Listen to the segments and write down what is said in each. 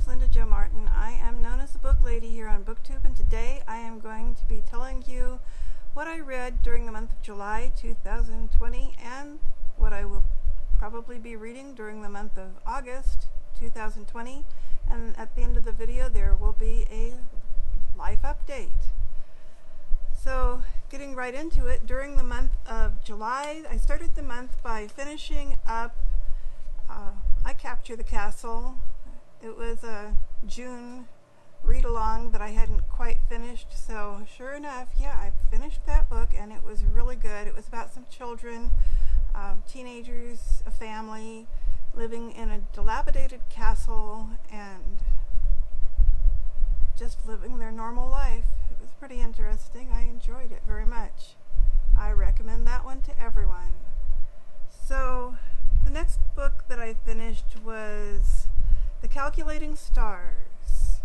is Linda Jo Martin. I am known as the Book Lady here on BookTube, and today I am going to be telling you what I read during the month of July 2020 and what I will probably be reading during the month of August 2020. And at the end of the video there will be a life update. So getting right into it, during the month of July, I started the month by finishing up I Capture the Castle. It was a June read-along that I hadn't quite finished, so sure enough, yeah, I finished that book and it was really good. It was about some children, teenagers, a family living in a dilapidated castle and just living their normal life. It was pretty interesting. I enjoyed it very much. I recommend that one to everyone. So the next book that I finished was The Calculating Stars.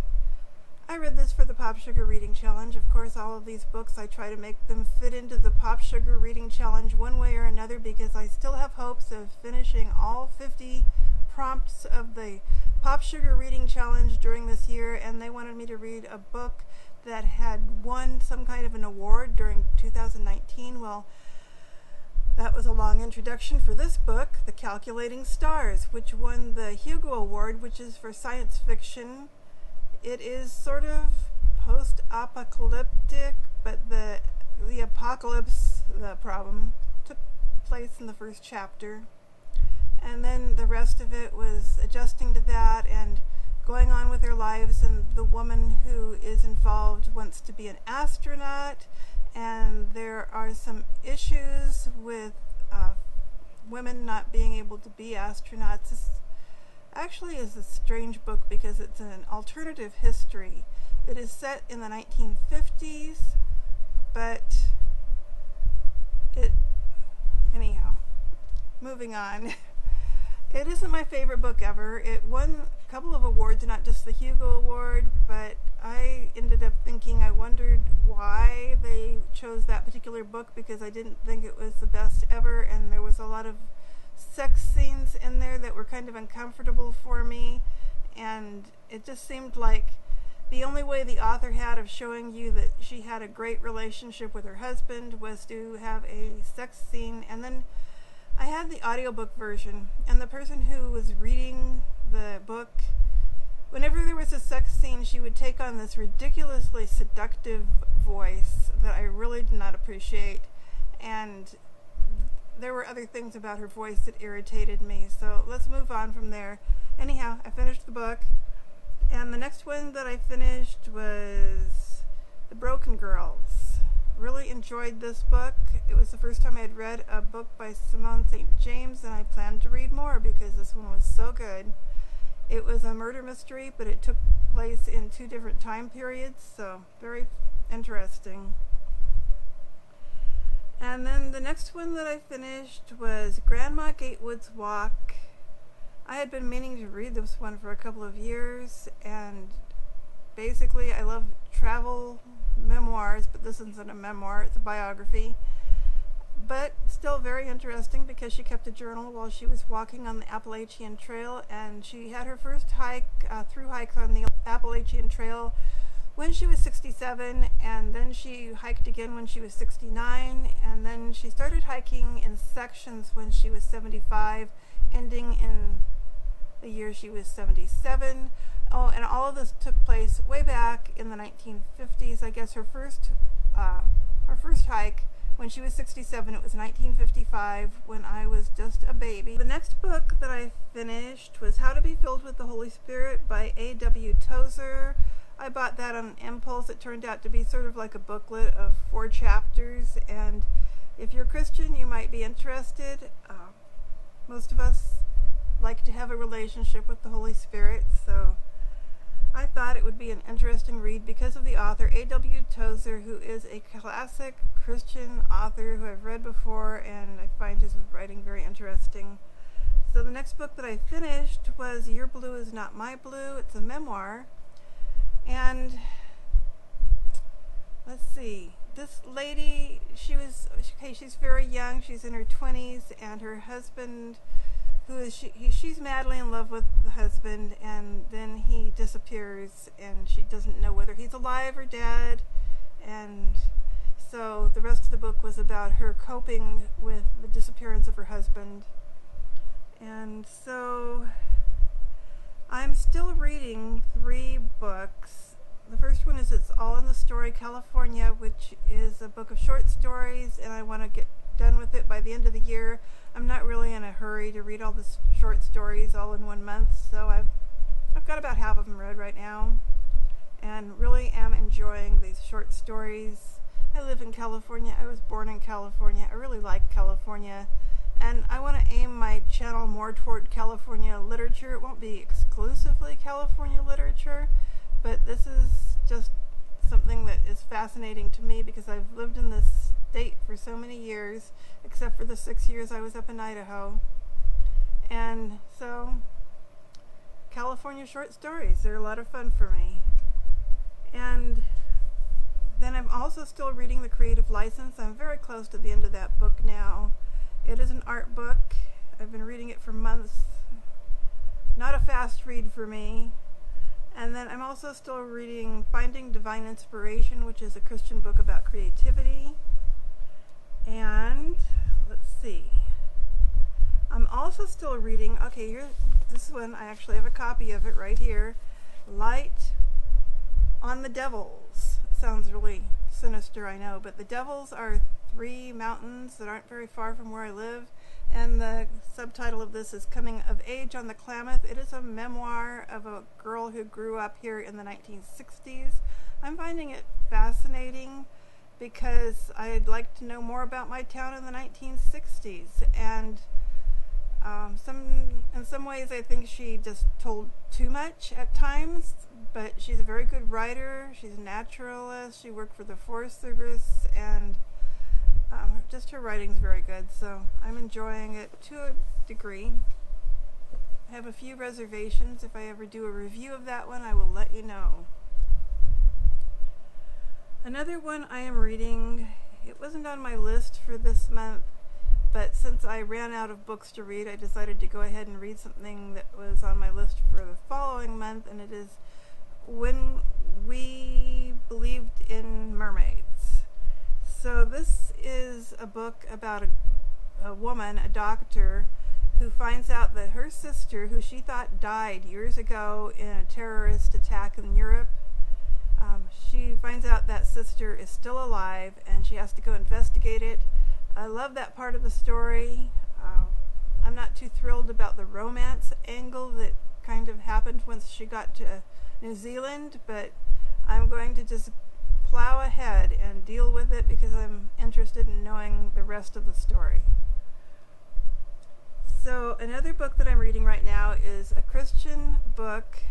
I read this for the Pop Sugar Reading Challenge. Of course, all of these books I try to make them fit into the Pop Sugar Reading Challenge one way or another, because I still have hopes of finishing all 50 prompts of the Pop Sugar Reading Challenge during this year, and they wanted me to read a book that had won some kind of an award during 2019. Well, that was a long introduction for this book, The Calculating Stars, which won the Hugo Award, which is for science fiction. It is sort of post-apocalyptic, but the apocalypse, the problem, took place in the first chapter. And then the rest of it was adjusting to that and going on with their lives, and the woman who is involved wants to be an astronaut, and there are some issues with women not being able to be astronauts. This actually is a strange book because it's an alternative history. It is set in the 1950s, but anyhow, moving on. It isn't my favorite book ever. It won a couple of awards, not just the Hugo Award, but I ended up thinking, I wondered why they chose that particular book, because I didn't think it was the best ever, and there was a lot of sex scenes in there that were kind of uncomfortable for me, and it just seemed like the only way the author had of showing you that she had a great relationship with her husband was to have a sex scene. And then I had the audiobook version, and the person who was reading the book, whenever there was a sex scene, she would take on this ridiculously seductive voice that I really did not appreciate, and there were other things about her voice that irritated me, so let's move on from there. Anyhow, I finished the book, and the next one that I finished was The Broken Girls. Really enjoyed this book. It was the first time I had read a book by Simone St. James, and I planned to read more because this one was so good. It was a murder mystery, but it took place in 2 different time periods, so very interesting. And then the next one that I finished was Grandma Gatewood's Walk. I had been meaning to read this one for a couple of years, and basically I love travel memoirs, but this isn't a memoir, it's a biography. But still very interesting because she kept a journal while she was walking on the Appalachian Trail, and she had her first through hike on the Appalachian Trail when she was 67, and then she hiked again when she was 69, and then she started hiking in sections when she was 75, ending in the year she was 77. Oh, and all of this took place way back in the 1950s. I guess her first hike when she was 67, it was 1955, when I was just a baby. The next book that I finished was How to Be Filled with the Holy Spirit by A.W. Tozer. I bought that on impulse. It turned out to be sort of like a booklet of 4 chapters, and if you're Christian, you might be interested. Most of us like to have a relationship with the Holy Spirit, so I thought it would be an interesting read because of the author, A.W. Tozer, who is a classic Christian author who I've read before, and I find his writing very interesting. So the next book that I finished was Your Blue Is Not My Blue. It's a memoir, and let's see, this lady, she's very young, she's in her 20s, and her husband she's madly in love with the husband, and then he disappears, and she doesn't know whether he's alive or dead. And so the rest of the book was about her coping with the disappearance of her husband. And so I'm still reading 3 books. The first one is It's All in the Story, California, which is a book of short stories, and I want to get done with it by the end of the year. I'm not really in a hurry to read all the short stories all in 1 month, so I've got about half of them read right now, and really am enjoying these short stories. I live in California. I was born in California. I really like California, and I want to aim my channel more toward California literature. It won't be exclusively California literature, but this is just something that is fascinating to me because I've lived in this state for so many years, except for the 6 years I was up in Idaho. And so California short stories, they're a lot of fun for me. And then I'm also still reading The Creative License. I'm very close to the end of that book now. It is an art book. I've been reading it for months. Not a fast read for me. And then I'm also still reading Finding Divine Inspiration, which is a Christian book about creativity. And let's see. I'm also still reading, this one, I actually have a copy of it right here. Light on the Devils. It sounds really sinister, I know, but the Devils are 3 mountains that aren't very far from where I live. And the subtitle of this is Coming of Age on the Klamath. It is a memoir of a girl who grew up here in the 1960s. I'm finding it fascinating because I'd like to know more about my town in the 1960s. And in some ways I think she just told too much at times, but she's a very good writer. She's a naturalist. She worked for the Forest Service, and just her writing's very good, so I'm enjoying it to a degree. I have a few reservations. If I ever do a review of that one, I will let you know. Another one I am reading, it wasn't on my list for this month, but since I ran out of books to read, I decided to go ahead and read something that was on my list for the following month, and it is When We Believed in Mermaids. So this is a book about a woman, a doctor, who finds out that her sister, who she thought died years ago in a terrorist attack in Europe, she finds out that sister is still alive, and she has to go investigate it. I love that part of the story. I'm not too thrilled about the romance angle that kind of happened once she got to New Zealand, but I'm going to just plow ahead and deal with it because I'm interested in knowing the rest of the story. So another book that I'm reading right now is a Christian book,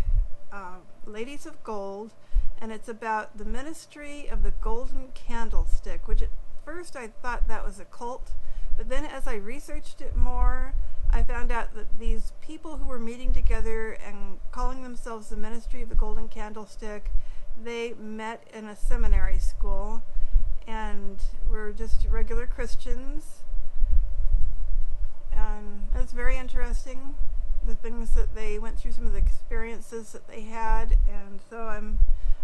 Ladies of Gold, and it's about the ministry of the Golden Candlestick, which at first I thought that was a cult, but then as I researched it more, I found out that these people who were meeting together and calling themselves the Ministry of the Golden Candlestick, they met in a seminary school and were just regular Christians. And it's very interesting, the things that they went through, some of the experiences that they had, and so I'm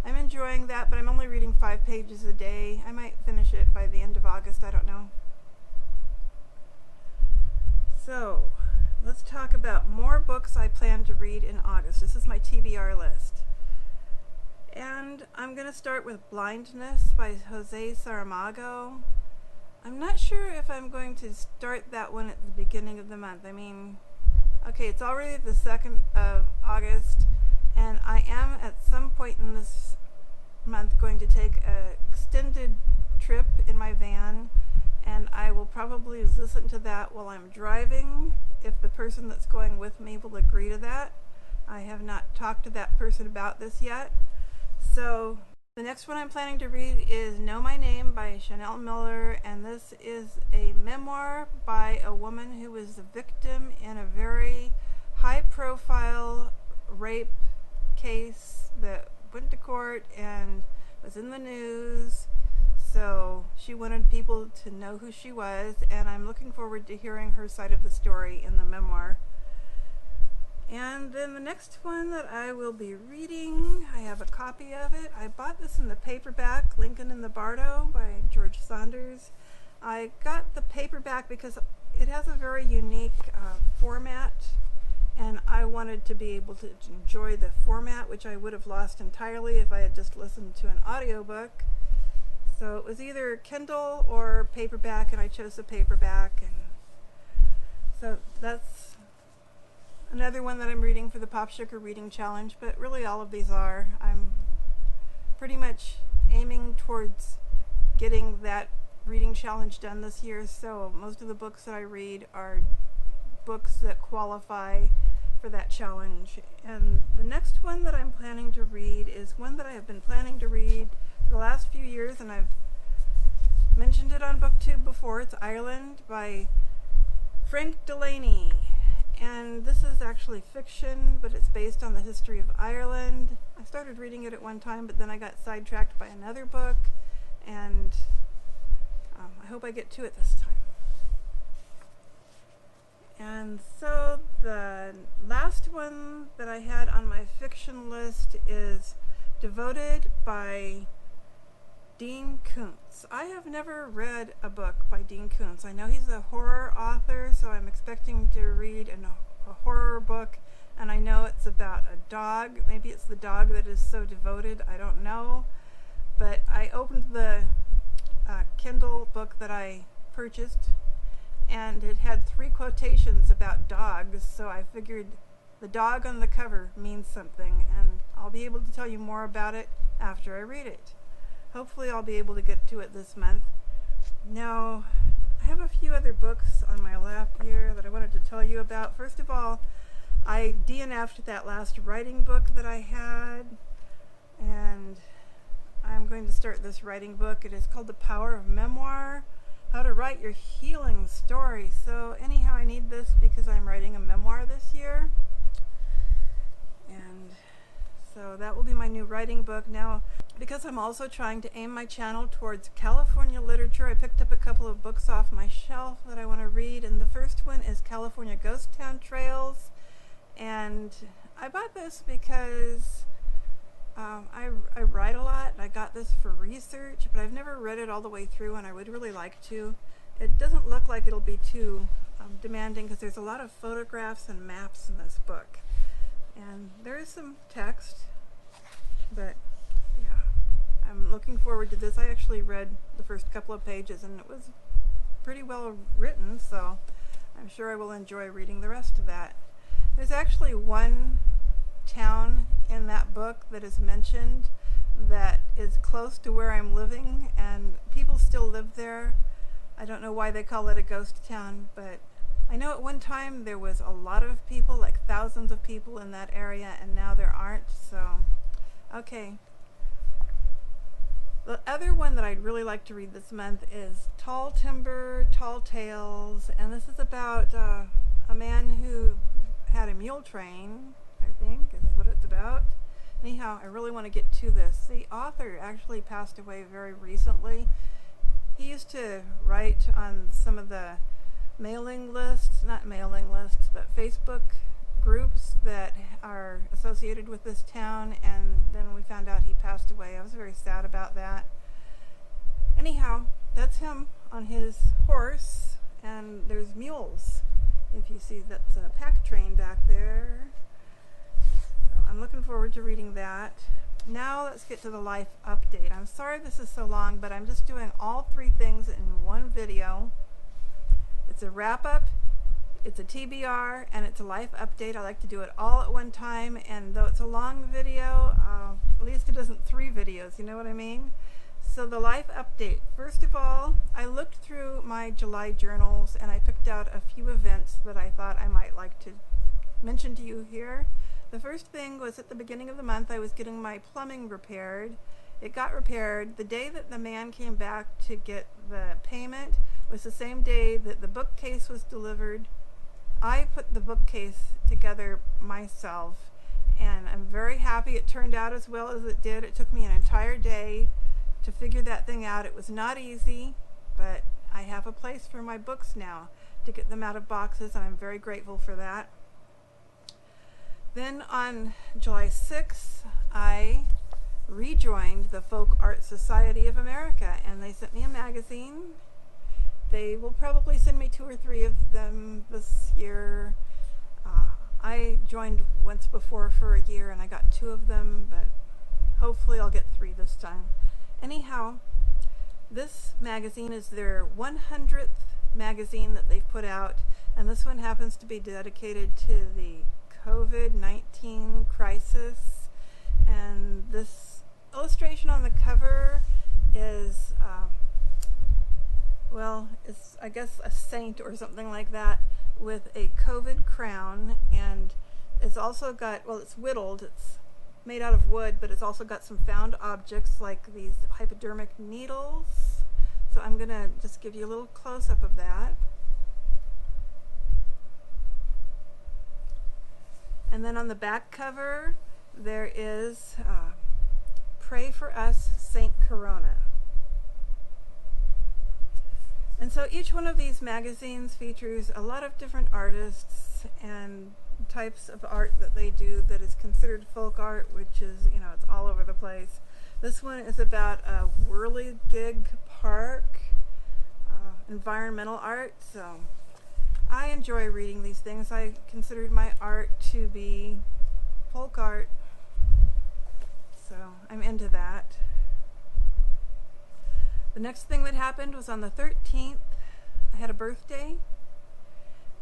enjoying that, but I'm only reading 5 pages a day. I might finish it by the end of August, I don't know. So, let's talk about more books I plan to read in August. This is my TBR list. And I'm going to start with Blindness by Jose Saramago. I'm not sure if I'm going to start that one at the beginning of the month. I mean, okay, it's already the 2nd of August, and I am at some point in this month going to take an extended trip in my van, and I will probably listen to that while I'm driving, if the person that's going with me will agree to that. I have not talked to that person about this yet. So the next one I'm planning to read is Know My Name by Chanel Miller, and this is a memoir by a woman who was a victim in a very high-profile rape case that went to court and was in the news. So she wanted people to know who she was, and I'm looking forward to hearing her side of the story in the memoir. And then the next one that I will be reading, I have a copy of it. I bought this in the paperback, Lincoln in the Bardo by George Saunders. I got the paperback because it has a very unique format, and I wanted to be able to enjoy the format, which I would have lost entirely if I had just listened to an audiobook. So it was either Kindle or paperback, and I chose the paperback. And so that's another one that I'm reading for the Pop Sugar Reading Challenge, but really all of these are. I'm pretty much aiming towards getting that reading challenge done this year, so most of the books that I read are books that qualify for that challenge. And the next one that I'm planning to read is one that I have been planning to read for the last few years, and I've mentioned it on BookTube before. It's Ireland by Frank Delaney. And this is actually fiction, but it's based on the history of Ireland. I started reading it at one time, but then I got sidetracked by another book, and I hope I get to it this time. And so the last one that I had on my fiction list is Devoted by Dean Koontz. I have never read a book by Dean Koontz. I know he's a horror author, so I'm expecting to read a horror book, and I know it's about a dog. Maybe it's the dog that is so devoted, I don't know. But I opened the Kindle book that I purchased, and it had 3 quotations about dogs, so I figured the dog on the cover means something, and I'll be able to tell you more about it after I read it. Hopefully I'll be able to get to it this month. Now, I have a few other books on my lap here that I wanted to tell you about. First of all, I DNF'd that last writing book that I had, and I'm going to start this writing book. It is called The Power of Memoir, How to Write Your Healing Story. So anyhow, I need this because I'm writing a memoir this year. And so that will be my new writing book. Now, because I'm also trying to aim my channel towards California literature, I picked up a couple of books off my shelf that I want to read, and the first one is California Ghost Town Trails. And I bought this because I write a lot, and I got this for research, but I've never read it all the way through, and I would really like to. It doesn't look like it'll be too demanding, because there's a lot of photographs and maps in this book. And there is some text, but yeah, I'm looking forward to this. I actually read the first couple of pages, and it was pretty well written, so I'm sure I will enjoy reading the rest of that. There's actually one town in that book that is mentioned that is close to where I'm living, and people still live there. I don't know why they call it a ghost town, but I know at one time there was a lot of people, like thousands of people in that area, and now there aren't, so okay. The other one that I'd really like to read this month is Tall Timber, Tall Tales, and this is about a man who had a mule train, I think, is what it's about. Anyhow, I really want to get to this. The author actually passed away very recently. He used to write on some of the mailing lists, not mailing lists, but Facebook groups that are associated with this town, and then we found out he passed away. I was very sad about that. Anyhow, that's him on his horse, and there's mules. If you see, that's a pack train back there. So I'm looking forward to reading that. Now let's get to the life update. I'm sorry this is so long, but I'm just doing all 3 things in one video. It's a wrap-up, it's a TBR, and it's a life update. I like to do it all at one time, and though it's a long video, at least it isn't 3 videos, you know what I mean? So the life update. First of all, I looked through my July journals, and I picked out a few events that I thought I might like to mention to you here. The first thing was at the beginning of the month, I was getting my plumbing repaired. It got repaired. The day that the man came back to get the payment was the same day that the bookcase was delivered. I put the bookcase together myself, and I'm very happy it turned out as well as it did. It took me an entire day to figure that thing out. It was not easy, but I have a place for my books now to get them out of boxes, and I'm very grateful for that. Then on July 6th, I rejoined the Folk Art Society of America, and they sent me a magazine. They will probably send me 2 or 3 of them this year. I joined once before for a year and I got 2 of them, but hopefully I'll get 3 this time. Anyhow, this magazine is their 100th magazine that they've put out, and this one happens to be dedicated to the COVID-19 crisis. And this illustration on the cover is, well, it's I guess a saint or something like that with a COVID crown, and it's also got, well, it's whittled, it's made out of wood, but it's also got some found objects like these hypodermic needles. So I'm going to just give you a little close-up of that. And then on the back cover, there is Pray for Us, Saint Corona. And so each one of these magazines features a lot of different artists and types of art that they do that is considered folk art, which is, you know, it's all over the place. This one is about a whirligig park, environmental art. So I enjoy reading these things. I considered my art to be folk art, so I'm into that. The next thing that happened was on the 13th, I had a birthday,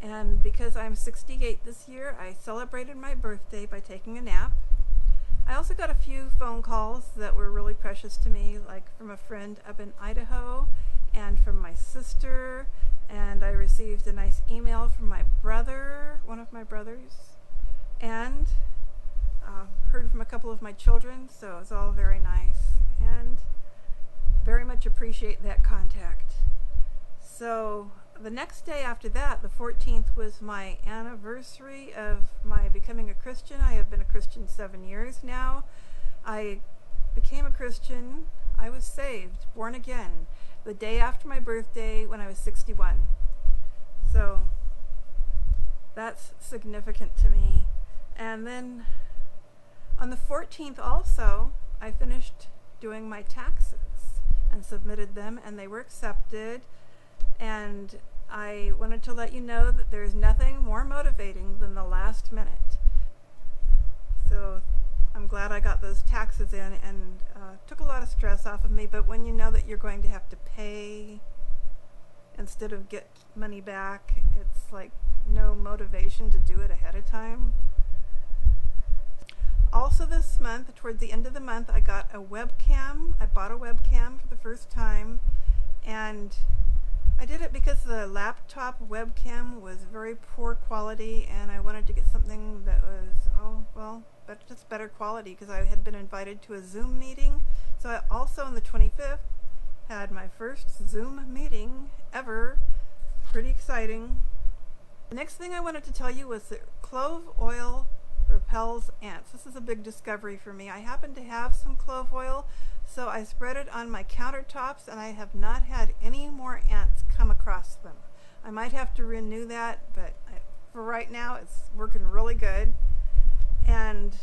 and because I'm 68 this year, I celebrated my birthday by taking a nap. I also got a few phone calls that were really precious to me, like from a friend up in Idaho and from my sister, and I received a nice email from my brother, one of my brothers, and heard from a couple of my children, so it was all very nice, and very much appreciate that contact. So the next day after that, the 14th, was my anniversary of my becoming a Christian. I have been a Christian 7 years now. I became a Christian, I was saved, born again, the day after my birthday when I was 61. So that's significant to me. And then on the 14th also, I finished doing my taxes and submitted them, and they were accepted. And I wanted to let you know that there's nothing more motivating than the last minute. So I'm glad I got those taxes in, and took a lot of stress off of me. But when you know that you're going to have to pay instead of get money back, it's like no motivation to do it ahead of time. Also this month, toward the end of the month, I got a webcam. I bought a webcam for the first time, and I did it because the laptop webcam was very poor quality, and I wanted to get something that was, just better quality, because I had been invited to a Zoom meeting. So I also on the 25th had my first Zoom meeting ever. Pretty exciting. The next thing I wanted to tell you was that clove oil repels ants. This is a big discovery for me. I happen to have some clove oil, so I spread it on my countertops, and I have not had any more ants come across them. I might have to renew that, but for right now it's working really good. And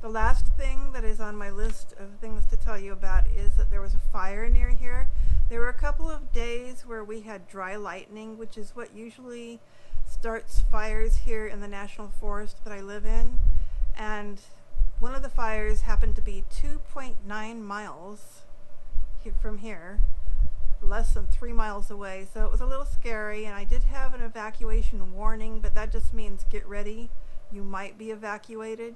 the last thing that is on my list of things to tell you about is that there was a fire near here. There were a couple of days where we had dry lightning, which is what usually starts fires here in the national forest that I live in. And one of the fires happened to be 2.9 miles from here, less than 3 miles away. So it was a little scary, and I did have an evacuation warning, but that just means get ready. You might be evacuated.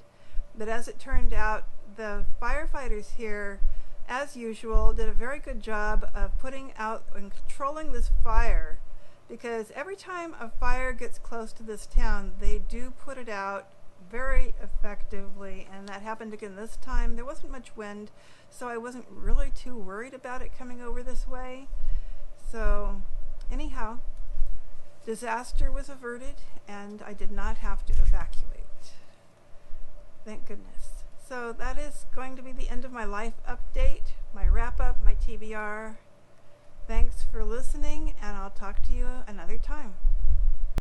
But as it turned out, the firefighters here, as usual, did a very good job of putting out and controlling this fire, because every time a fire gets close to this town, they do put it out very effectively, and that happened again this time. There wasn't much wind, so I wasn't really too worried about it coming over this way. So anyhow, disaster was averted, and I did not have to evacuate. Thank goodness. So that is going to be the end of my life update, my wrap-up, my TBR. Thanks for listening, and I'll talk to you another time.